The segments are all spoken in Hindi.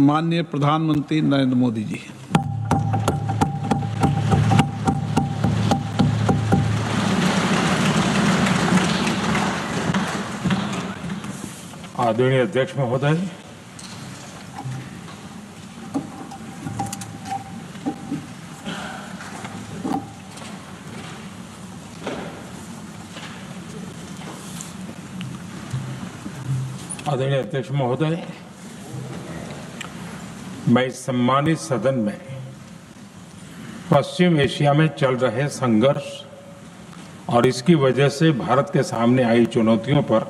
माननीय प्रधानमंत्री नरेंद्र मोदी जी। आदरणीय अध्यक्ष महोदय, आदरणीय अध्यक्ष महोदय, मैं इस सम्मानित सदन में पश्चिम एशिया में चल रहे संघर्ष और इसकी वजह से भारत के सामने आई चुनौतियों पर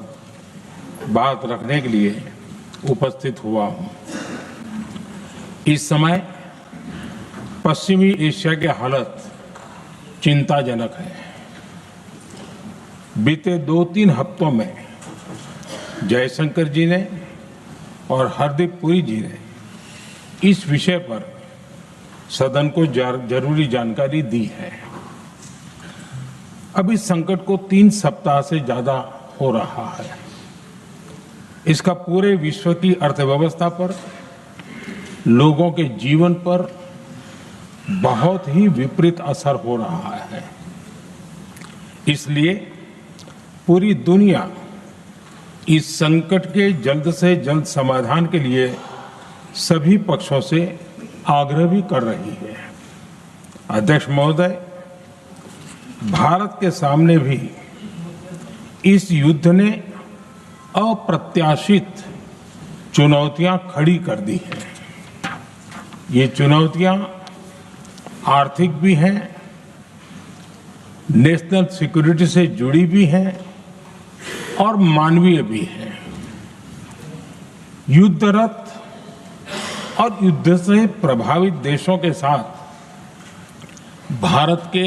बात रखने के लिए उपस्थित हुआ हूं। इस समय पश्चिमी एशिया की हालत चिंताजनक है। बीते 2-3 हफ्तों में जयशंकर जी ने और हरदीप पुरी जी ने इस विषय पर सदन को जरूरी जानकारी दी है। अब इस संकट को 3 सप्ताह से ज्यादा हो रहा है। इसका पूरे विश्व की अर्थव्यवस्था पर, लोगों के जीवन पर बहुत ही विपरीत असर हो रहा है। इसलिए पूरी दुनिया इस संकट के जल्द से जल्द समाधान के लिए सभी पक्षों से आग्रह भी कर रही है। अध्यक्ष महोदय, भारत के सामने भी इस युद्ध ने अप्रत्याशित चुनौतियां खड़ी कर दी हैं। ये चुनौतियां आर्थिक भी हैं, नेशनल सिक्योरिटी से जुड़ी भी हैं और मानवीय भी हैं। युद्धरत और युद्ध से प्रभावित देशों के साथ भारत के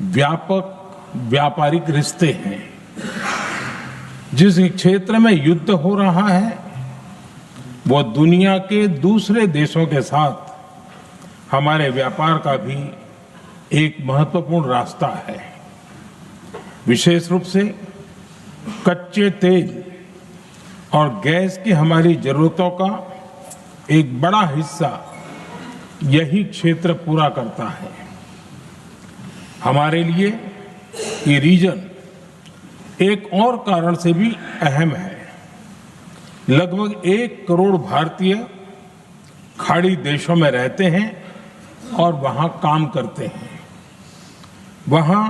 व्यापक व्यापारिक रिश्ते हैं। जिस क्षेत्र में युद्ध हो रहा है वो दुनिया के दूसरे देशों के साथ हमारे व्यापार का भी एक महत्वपूर्ण रास्ता है। विशेष रूप से कच्चे तेल और गैस की हमारी जरूरतों का एक बड़ा हिस्सा यही क्षेत्र पूरा करता है। हमारे लिए ये रीजन एक और कारण से भी अहम है। लगभग 1 करोड़ भारतीय खाड़ी देशों में रहते हैं और वहां काम करते हैं। वहां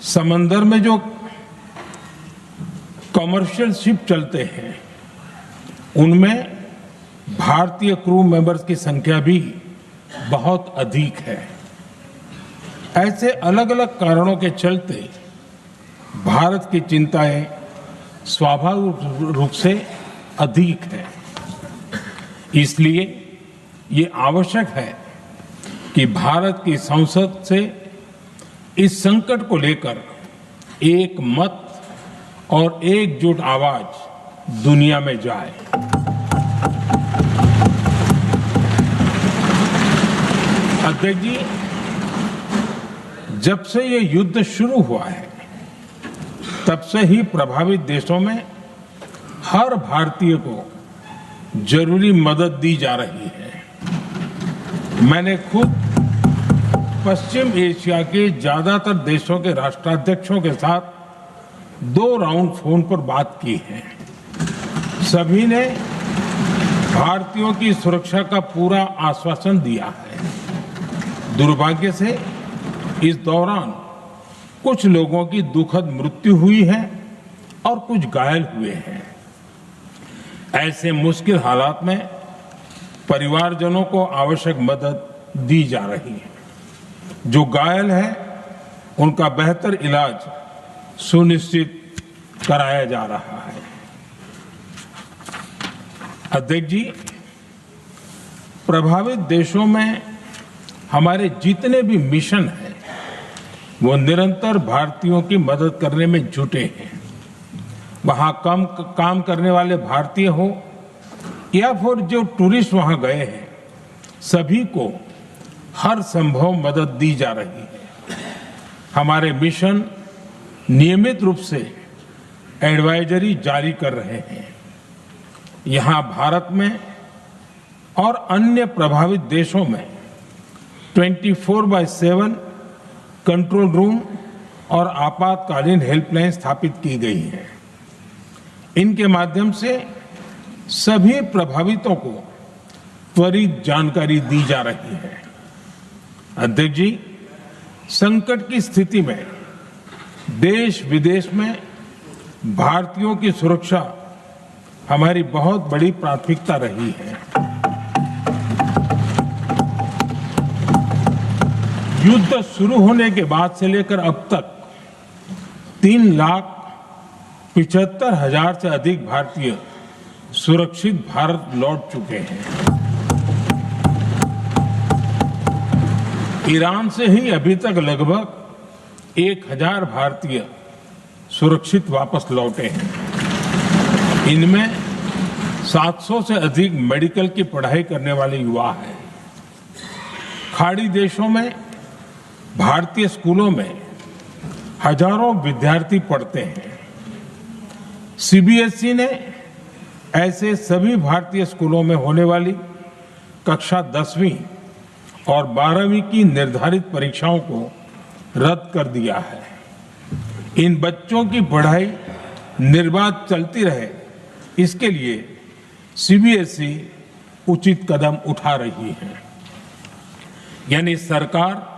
समंदर में जो कमर्शियल शिप चलते हैं उनमें भारतीय क्रू मेंबर्स की संख्या भी बहुत अधिक है। ऐसे अलग अलग कारणों के चलते भारत की चिंताएं स्वाभाविक रूप से अधिक है। इसलिए ये आवश्यक है कि भारत की संसद से इस संकट को लेकर एक मत और एकजुट आवाज दुनिया में जाए। अध्यक्ष जी, जब से ये युद्ध शुरू हुआ है तब से ही प्रभावित देशों में हर भारतीय को जरूरी मदद दी जा रही है। मैंने खुद पश्चिम एशिया के ज्यादातर देशों के राष्ट्राध्यक्षों के साथ 2 राउंड फोन पर बात की है। सभी ने भारतीयों की सुरक्षा का पूरा आश्वासन दिया है। दुर्भाग्य से इस दौरान कुछ लोगों की दुखद मृत्यु हुई है और कुछ घायल हुए हैं। ऐसे मुश्किल हालात में परिवारजनों को आवश्यक मदद दी जा रही है। जो घायल है उनका बेहतर इलाज सुनिश्चित कराया जा रहा है। अध्यक्ष जी, प्रभावित देशों में हमारे जितने भी मिशन हैं वो निरंतर भारतीयों की मदद करने में जुटे हैं। वहां काम करने वाले भारतीय हो या फिर जो टूरिस्ट वहां गए हैं, सभी को हर संभव मदद दी जा रही है। हमारे मिशन नियमित रूप से एडवाइजरी जारी कर रहे हैं। यहां भारत में और अन्य प्रभावित देशों में 24/7 कंट्रोल रूम और आपातकालीन हेल्पलाइन स्थापित की गई है। इनके माध्यम से सभी प्रभावितों को त्वरित जानकारी दी जा रही है। अध्यक्ष जी, संकट की स्थिति में देश विदेश में भारतीयों की सुरक्षा हमारी बहुत बड़ी प्राथमिकता रही है। युद्ध शुरू होने के बाद से लेकर अब तक 3,75,000 से अधिक भारतीय सुरक्षित भारत लौट चुके हैं। ईरान से ही अभी तक लगभग 1,000 भारतीय सुरक्षित वापस लौटे हैं। इनमें 700 से अधिक मेडिकल की पढ़ाई करने वाले युवा हैं। खाड़ी देशों में भारतीय स्कूलों में हजारों विद्यार्थी पढ़ते हैं। सीबीएसई ने ऐसे सभी भारतीय स्कूलों में होने वाली कक्षा 10वीं और 12वीं की निर्धारित परीक्षाओं को रद्द कर दिया है। इन बच्चों की पढ़ाई निर्बाध चलती रहे, इसके लिए सीबीएसई उचित कदम उठा रही है। यानी सरकार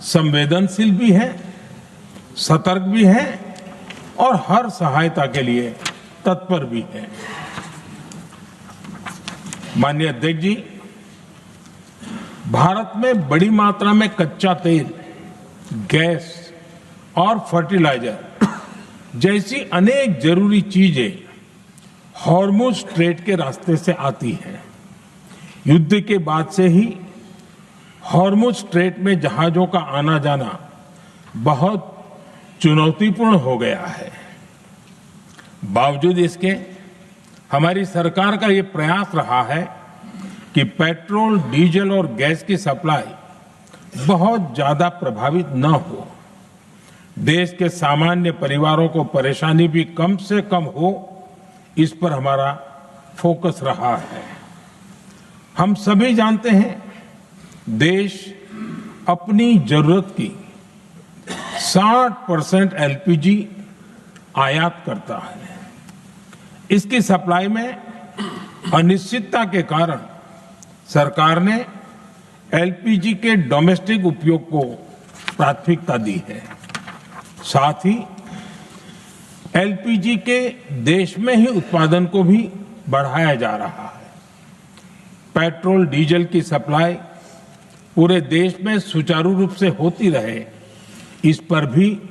संवेदनशील भी है, सतर्क भी है और हर सहायता के लिए तत्पर भी है। माननीय अध्यक्ष जी, भारत में बड़ी मात्रा में कच्चा तेल, गैस और फर्टिलाइजर जैसी अनेक जरूरी चीजें हॉर्मुज स्ट्रेट के रास्ते से आती हैं। युद्ध के बाद से ही हॉर्मुज स्ट्रेट में जहाजों का आना जाना बहुत चुनौतीपूर्ण हो गया है। बावजूद इसके हमारी सरकार का ये प्रयास रहा है कि पेट्रोल, डीजल और गैस की सप्लाई बहुत ज्यादा प्रभावित न हो। देश के सामान्य परिवारों को परेशानी भी कम से कम हो, इस पर हमारा फोकस रहा है। हम सभी जानते हैं, देश अपनी जरूरत की 60% एलपीजी आयात करता है। इसकी सप्लाई में अनिश्चितता के कारण सरकार ने एलपीजी के डोमेस्टिक उपयोग को प्राथमिकता दी है। साथ ही एलपीजी के देश में ही उत्पादन को भी बढ़ाया जा रहा है। पेट्रोल, डीजल की सप्लाई पूरे देश में सुचारू रूप से होती रहे, इस पर भी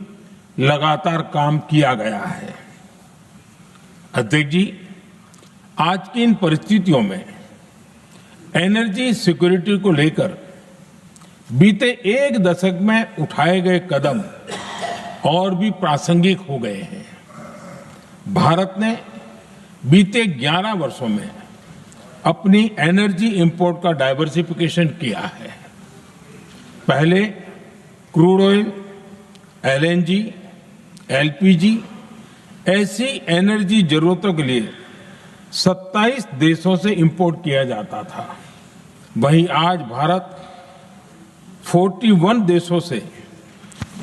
लगातार काम किया गया है। अध्यक्ष जी, आज की इन परिस्थितियों में एनर्जी सिक्योरिटी को लेकर बीते एक दशक में उठाए गए कदम और भी प्रासंगिक हो गए हैं। भारत ने बीते 11 वर्षों में अपनी एनर्जी इंपोर्ट का डाइवर्सिफिकेशन किया है। पहले क्रूड ऑयल, एलएनजी, एलपीजी ऐसी एनर्जी जरूरतों के लिए 27 देशों से इंपोर्ट किया जाता था। वहीं आज भारत 41 देशों से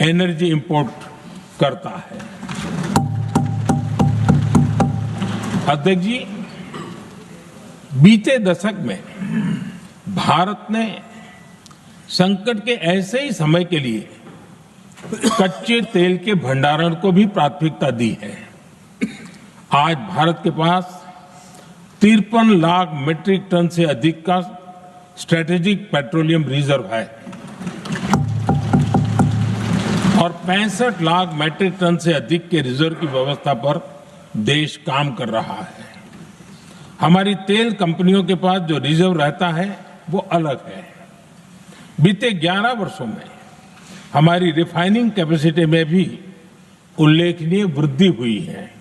एनर्जी इंपोर्ट करता है। अध्यक्ष जी, बीते दशक में भारत ने संकट के ऐसे ही समय के लिए कच्चे तेल के भंडारण को भी प्राथमिकता दी है। आज भारत के पास 53 लाख मीट्रिक टन से अधिक का स्ट्रेटेजिक पेट्रोलियम रिजर्व है और 65 लाख मीट्रिक टन से अधिक के रिजर्व की व्यवस्था पर देश काम कर रहा है। हमारी तेल कंपनियों के पास जो रिजर्व रहता है वो अलग है। बीते 11 वर्षों में हमारी रिफाइनिंग कैपेसिटी में भी उल्लेखनीय वृद्धि हुई है।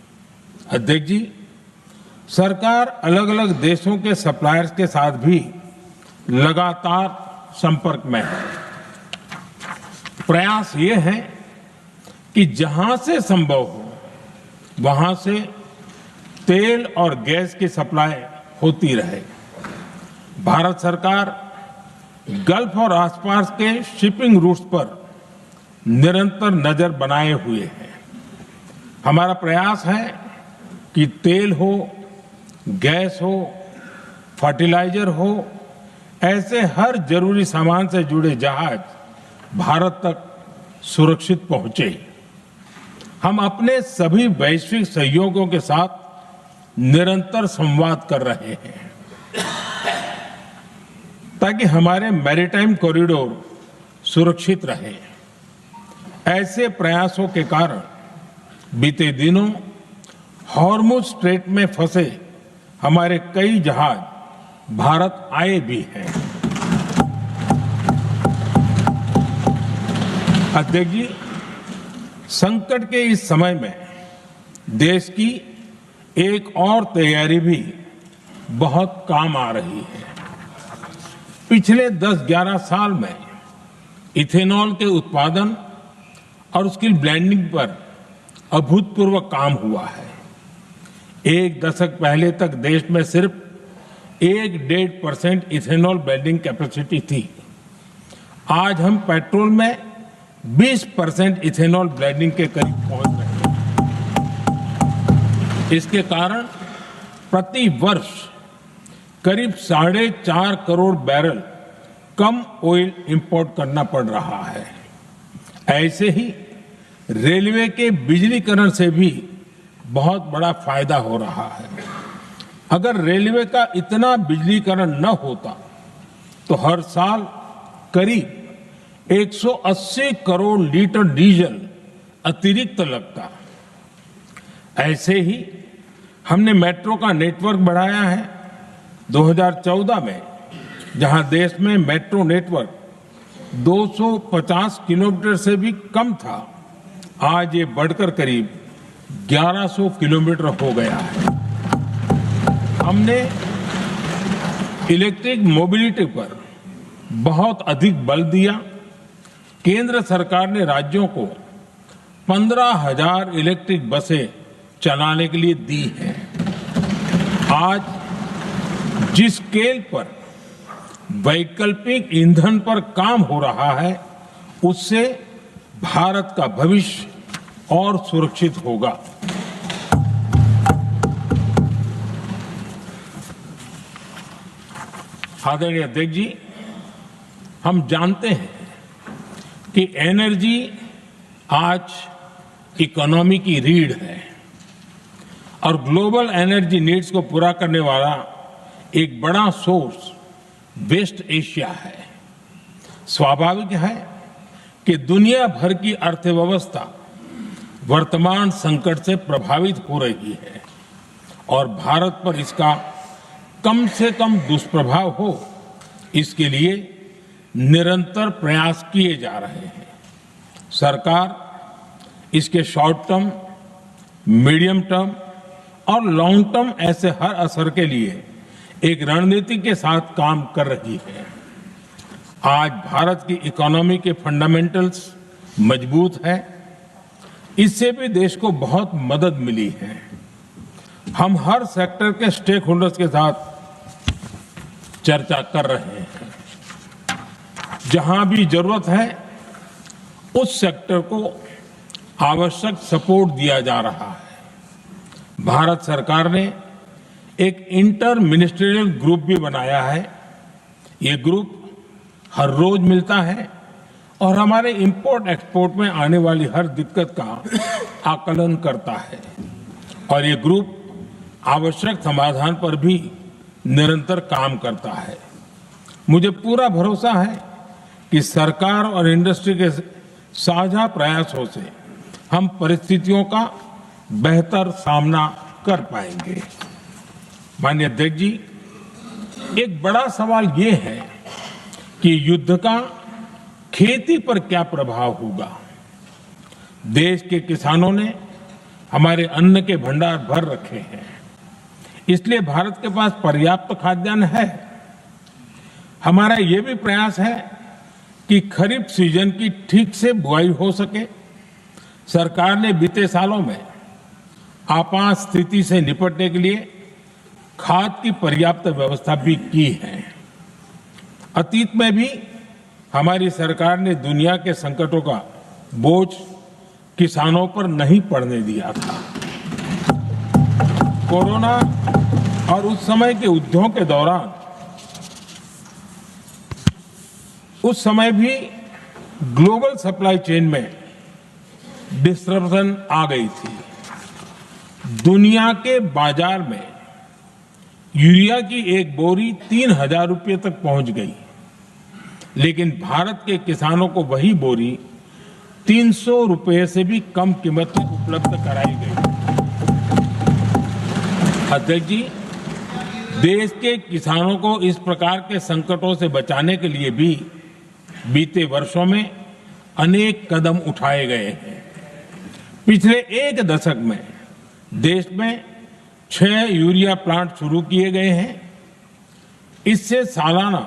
अध्यक्ष जी, सरकार अलग अलग देशों के सप्लायर्स के साथ भी लगातार संपर्क में है। प्रयास ये है कि जहां से संभव हो वहां से तेल और गैस की सप्लाई होती रहे। भारत सरकार गल्फ और आसपास के शिपिंग रूट्स पर निरंतर नजर बनाए हुए है। हमारा प्रयास है कि तेल हो, गैस हो, फर्टिलाइजर हो, ऐसे हर जरूरी सामान से जुड़े जहाज भारत तक सुरक्षित पहुंचे। हम अपने सभी वैश्विक सहयोगियों के साथ निरंतर संवाद कर रहे हैं ताकि हमारे मैरीटाइम कॉरिडोर सुरक्षित रहे। ऐसे प्रयासों के कारण बीते दिनों हॉर्मुज स्ट्रेट में फंसे हमारे कई जहाज भारत आए भी हैं। अध्यक्ष जी, संकट के इस समय में देश की एक और तैयारी भी बहुत काम आ रही है। पिछले 10-11 साल में इथेनॉल के उत्पादन और उसकी ब्लेंडिंग पर अभूतपूर्व काम हुआ है। एक दशक पहले तक देश में सिर्फ 1-1.5% इथेनॉल ब्लेंडिंग कैपेसिटी थी। आज हम पेट्रोल में 20% इथेनॉल ब्लेंडिंग के करीब पहुंच रहे हैं। इसके कारण प्रति वर्ष करीब 4.5 करोड़ बैरल कम ऑयल इंपोर्ट करना पड़ रहा है। ऐसे ही रेलवे के बिजलीकरण से भी बहुत बड़ा फायदा हो रहा है। अगर रेलवे का इतना बिजलीकरण न होता तो हर साल करीब 180 करोड़ लीटर डीजल अतिरिक्त लगता। ऐसे ही हमने मेट्रो का नेटवर्क बढ़ाया है। 2014 में जहां देश में मेट्रो नेटवर्क 250 किलोमीटर से भी कम था, आज ये बढ़कर करीब 1100 किलोमीटर हो गया है। हमने इलेक्ट्रिक मोबिलिटी पर बहुत अधिक बल दिया। केंद्र सरकार ने राज्यों को 15,000 इलेक्ट्रिक बसें चलाने के लिए दी हैं। आज जिस स्केल पर वैकल्पिक ईंधन पर काम हो रहा है, उससे भारत का भविष्य और सुरक्षित होगा। आदरणीय अध्यक्ष जी, हम जानते हैं कि एनर्जी आज इकोनॉमी की रीढ़ है और ग्लोबल एनर्जी नीड्स को पूरा करने वाला एक बड़ा सोर्स वेस्ट एशिया है। स्वाभाविक है कि दुनिया भर की अर्थव्यवस्था वर्तमान संकट से प्रभावित हो रही है और भारत पर इसका कम से कम दुष्प्रभाव हो, इसके लिए निरंतर प्रयास किए जा रहे हैं। सरकार इसके शॉर्ट टर्म, मीडियम टर्म और लॉन्ग टर्म ऐसे हर असर के लिए एक रणनीति के साथ काम कर रही है। आज भारत की इकोनॉमी के फंडामेंटल्स मजबूत है। इससे भी देश को बहुत मदद मिली है। हम हर सेक्टर के स्टेक होल्डर्स के साथ चर्चा कर रहे हैं। जहां भी जरूरत है उस सेक्टर को आवश्यक सपोर्ट दिया जा रहा है। भारत सरकार ने एक इंटर मिनिस्ट्रियल ग्रुप भी बनाया है। ये ग्रुप हर रोज मिलता है और हमारे इंपोर्ट एक्सपोर्ट में आने वाली हर दिक्कत का आकलन करता है और ये ग्रुप आवश्यक समाधान पर भी निरंतर काम करता है। मुझे पूरा भरोसा है कि सरकार और इंडस्ट्री के साझा प्रयासों से हम परिस्थितियों का बेहतर सामना कर पाएंगे। माननीय अध्यक्ष जी, एक बड़ा सवाल ये है कि युद्ध का खेती पर क्या प्रभाव होगा। देश के किसानों ने हमारे अन्न के भंडार भर रखे हैं, इसलिए भारत के पास पर्याप्त खाद्यान्न है। हमारा ये भी प्रयास है कि खरीफ सीजन की ठीक से बुआई हो सके। सरकार ने बीते सालों में आपात स्थिति से निपटने के लिए खाद की पर्याप्त व्यवस्था भी की है। अतीत में भी हमारी सरकार ने दुनिया के संकटों का बोझ किसानों पर नहीं पड़ने दिया था। कोरोना और उस समय के युद्धों के दौरान उस समय भी ग्लोबल सप्लाई चेन में डिस्टरप्शन आ गई थी। दुनिया के बाजार में यूरिया की एक बोरी 3,000 रुपये तक पहुंच गई, लेकिन भारत के किसानों को वही बोरी 300 रुपये से भी कम कीमत में उपलब्ध कराई गई। अध्यक्ष जी, देश के किसानों को इस प्रकार के संकटों से बचाने के लिए भी बीते वर्षों में अनेक कदम उठाए गए हैं। पिछले एक दशक में देश में 6 यूरिया प्लांट शुरू किए गए हैं। इससे सालाना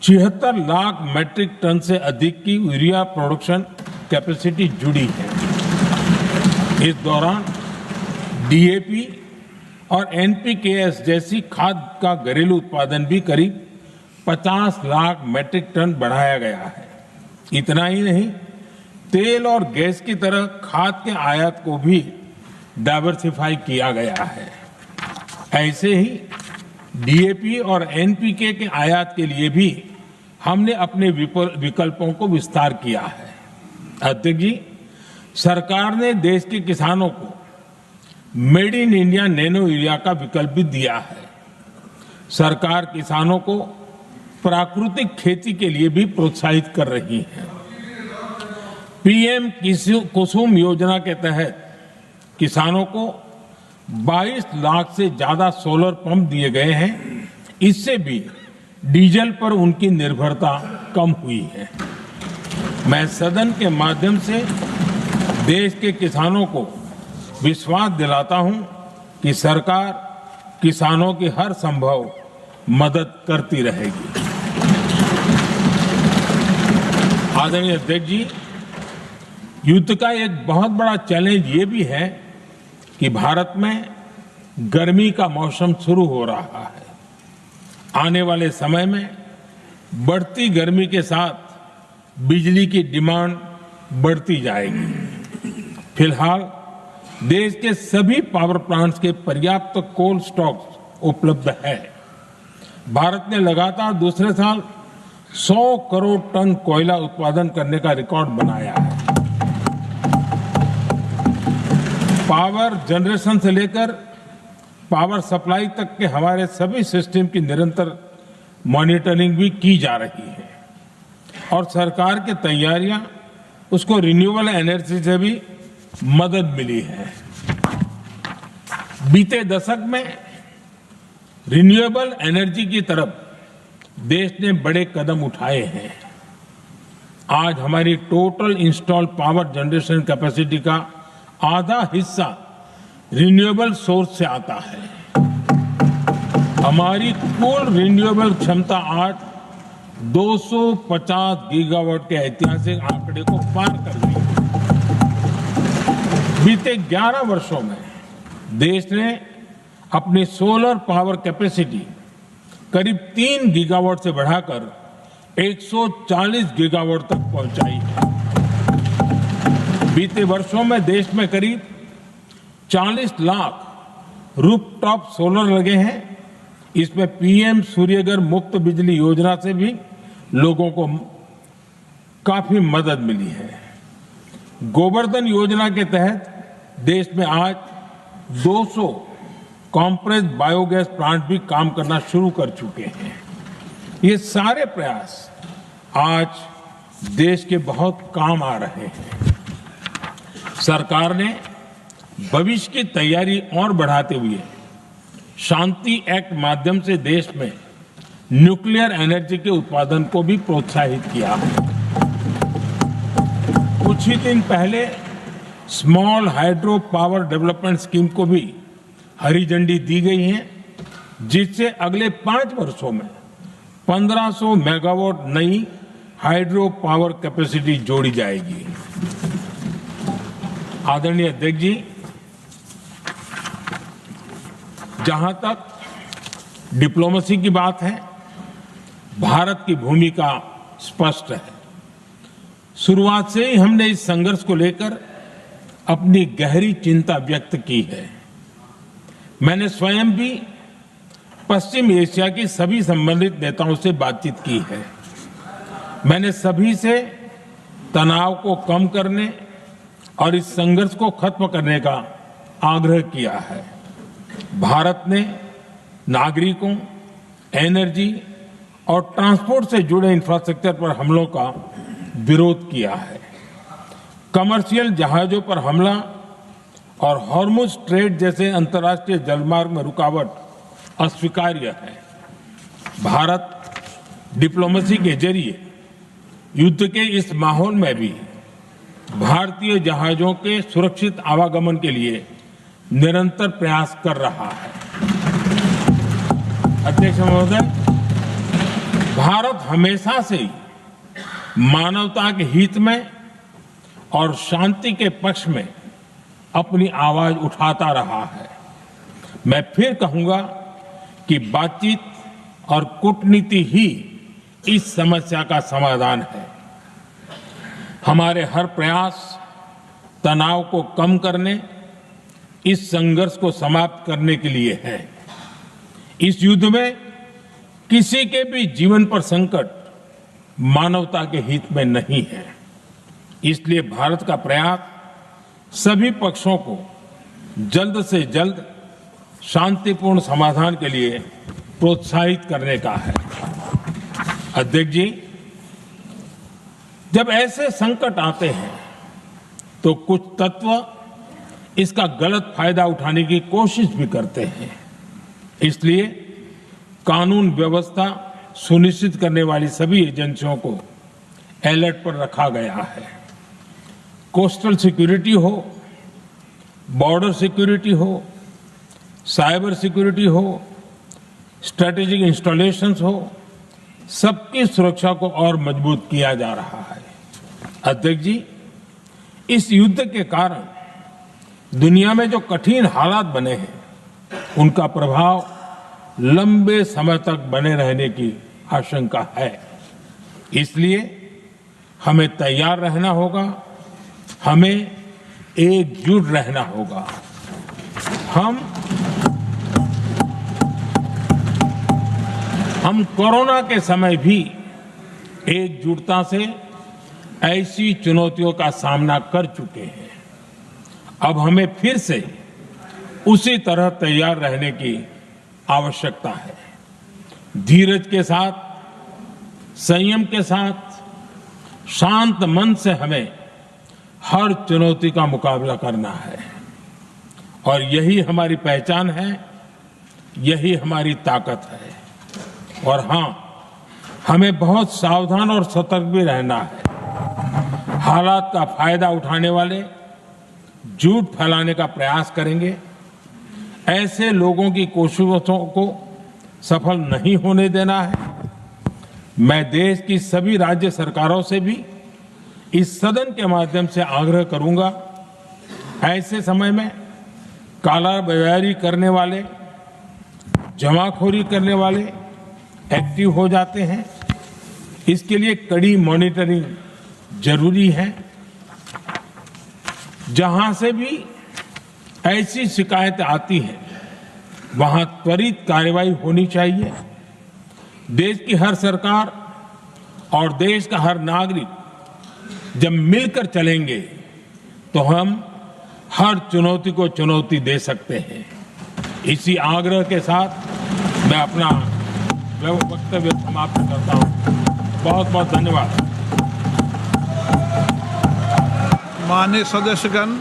76 लाख मैट्रिक टन से अधिक की यूरिया प्रोडक्शन कैपेसिटी जुड़ी है। इस दौरान डीएपी और एनपीकेएस जैसी खाद का घरेलू उत्पादन भी करीब 50 लाख मैट्रिक टन बढ़ाया गया है। इतना ही नहीं, तेल और गैस की तरह खाद के आयात को भी डाइवर्सिफाई किया गया है। ऐसे ही डीएपी और एनपीके के आयात के लिए भी हमने अपने विकल्पों को विस्तार किया है। अध्यक्ष जी, सरकार ने देश के किसानों को made in India nano urea का विकल्प भी दिया है। सरकार किसानों को प्राकृतिक खेती के लिए भी प्रोत्साहित कर रही है। पीएम कुसुम योजना के तहत किसानों को 22 लाख से ज्यादा सोलर पंप दिए गए हैं। इससे भी डीजल पर उनकी निर्भरता कम हुई है। मैं सदन के माध्यम से देश के किसानों को विश्वास दिलाता हूं कि सरकार किसानों की हर संभव मदद करती रहेगी। आदरणीय अध्यक्ष जी, युद्ध का एक बहुत बड़ा चैलेंज ये भी है कि भारत में गर्मी का मौसम शुरू हो रहा है। आने वाले समय में बढ़ती गर्मी के साथ बिजली की डिमांड बढ़ती जाएगी। फिलहाल देश के सभी पावर प्लांट्स के पर्याप्त कोल स्टॉक उपलब्ध है। भारत ने लगातार दूसरे साल 100 करोड़ टन कोयला उत्पादन करने का रिकॉर्ड बनाया है। पावर जनरेशन से लेकर पावर सप्लाई तक के हमारे सभी सिस्टम की निरंतर मॉनिटरिंग भी की जा रही है और सरकार की तैयारियां उसको रिन्यूएबल एनर्जी से भी मदद मिली है। बीते दशक में रिन्यूएबल एनर्जी की तरफ देश ने बड़े कदम उठाए हैं। आज हमारी total install power generation capacity का आधा हिस्सा रिन्यूएबल सोर्स से आता है। हमारी कुल रिन्यूएबल क्षमता आज 250 गीगावाट के ऐतिहासिक आंकड़े को पार कर गई है। बीते 11 वर्षों में देश ने अपनी सोलर पावर कैपेसिटी करीब 3 गीगावाट से बढ़ाकर 140 गीगावाट तक पहुंचाई है। बीते वर्षों में देश में करीब 40 लाख रूफटॉप सोलर लगे हैं। इसमें पीएम सूर्यघर मुफ्त बिजली योजना से भी लोगों को काफी मदद मिली है। गोवर्धन योजना के तहत देश में आज 200 कॉम्प्रेस बायोगैस प्लांट भी काम करना शुरू कर चुके हैं। ये सारे प्रयास आज देश के बहुत काम आ रहे हैं। सरकार ने भविष्य की तैयारी और बढ़ाते हुए शांति एक्ट माध्यम से देश में न्यूक्लियर एनर्जी के उत्पादन को भी प्रोत्साहित किया है। कुछ ही दिन पहले small hydro power development scheme को भी हरी झंडी दी गई है, जिससे अगले 5 वर्षों में 1500 मेगावाट नई हाइड्रो पावर कैपेसिटी जोड़ी जाएगी। आदरणीय अध्यक्ष जी, जहां तक डिप्लोमेसी की बात है, भारत की भूमिका स्पष्ट है। शुरुआत से ही हमने इस संघर्ष को लेकर अपनी गहरी चिंता व्यक्त की है। मैंने स्वयं भी पश्चिम एशिया की सभी संबंधित नेताओं से बातचीत की है। मैंने सभी से तनाव को कम करने और इस संघर्ष को खत्म करने का आग्रह किया है। भारत ने नागरिकों, एनर्जी और ट्रांसपोर्ट से जुड़े इंफ्रास्ट्रक्चर पर हमलों का विरोध किया है। कमर्शियल जहाजों पर हमला और हॉर्मुज स्ट्रेट जैसे अंतर्राष्ट्रीय जलमार्ग में रुकावट अस्वीकार्य है। भारत डिप्लोमेसी के जरिए युद्ध के इस माहौल में भी भारतीय जहाजों के सुरक्षित आवागमन के लिए निरंतर प्रयास कर रहा है। अध्यक्ष महोदय, भारत हमेशा से ही मानवता के हित में और शांति के पक्ष में अपनी आवाज उठाता रहा है। मैं फिर कहूंगा कि बातचीत और कूटनीति ही इस समस्या का समाधान है। हमारे हर प्रयास तनाव को कम करने, इस संघर्ष को समाप्त करने के लिए है। इस युद्ध में किसी के भी जीवन पर संकट मानवता के हित में नहीं है। इसलिए भारत का प्रयास सभी पक्षों को जल्द से जल्द शांतिपूर्ण समाधान के लिए प्रोत्साहित करने का है। अध्यक्ष जी, जब ऐसे संकट आते हैं तो कुछ तत्व इसका गलत फायदा उठाने की कोशिश भी करते हैं। इसलिए कानून व्यवस्था सुनिश्चित करने वाली सभी एजेंसियों को अलर्ट पर रखा गया है। कोस्टल सिक्योरिटी हो, बॉर्डर सिक्योरिटी हो, साइबर सिक्योरिटी हो, स्ट्रेटेजिक इंस्टॉलेशंस हो, सबकी सुरक्षा को और मजबूत किया जा रहा है। अध्यक्ष जी, इस युद्ध के कारण दुनिया में जो कठिन हालात बने हैं, उनका प्रभाव लंबे समय तक बने रहने की आशंका है। इसलिए हमें तैयार रहना होगा, हमें एकजुट रहना होगा। हम कोरोना के समय भी एकजुटता से ऐसी चुनौतियों का सामना कर चुके हैं। अब हमें फिर से उसी तरह तैयार रहने की आवश्यकता है। धीरज के साथ, संयम के साथ, शांत मन से हमें हर चुनौती का मुकाबला करना है और यही हमारी पहचान है, यही हमारी ताकत है। और हां, हमें बहुत सावधान और सतर्क भी रहना है। हालात का फायदा उठाने वाले झूठ फैलाने का प्रयास करेंगे, ऐसे लोगों की कोशिशों को सफल नहीं होने देना है। मैं देश की सभी राज्य सरकारों से भी इस सदन के माध्यम से आग्रह करूंगा, ऐसे समय में कालाबाजारी करने वाले, जमाखोरी करने वाले एक्टिव हो जाते हैं। इसके लिए कड़ी मॉनिटरिंग जरूरी है। जहां से भी ऐसी शिकायतें आती हैं, वहां त्वरित कार्रवाई होनी चाहिए। देश की हर सरकार और देश का हर नागरिक जब मिलकर चलेंगे तो हम हर चुनौती को चुनौती दे सकते हैं। इसी आग्रह के साथ मैं अपना वक्तव्य समाप्त करता हूं। बहुत बहुत धन्यवाद। माननीय सदस्यगण,